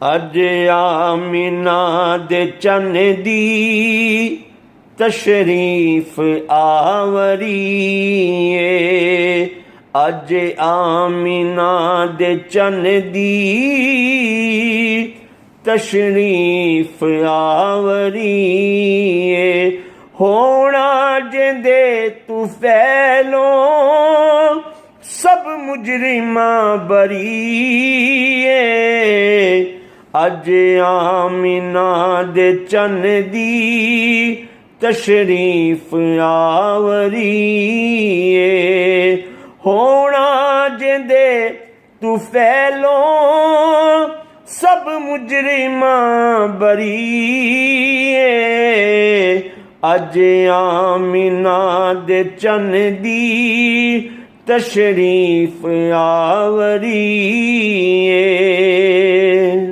अज आमिना दे चन दी तशरीफ आवरी है। अज आमिना दे चन दी तशरीफ आवरी है। होना जिंदे तू फैलो सब मुजरिमा बरी है। अज आमिना दे चन दी तशरीफ आवरी है। होना जिंदे तू फैलो सब मुजरिमा बरी है। अज आमिना दे चन दी तशरीफ आवरी है।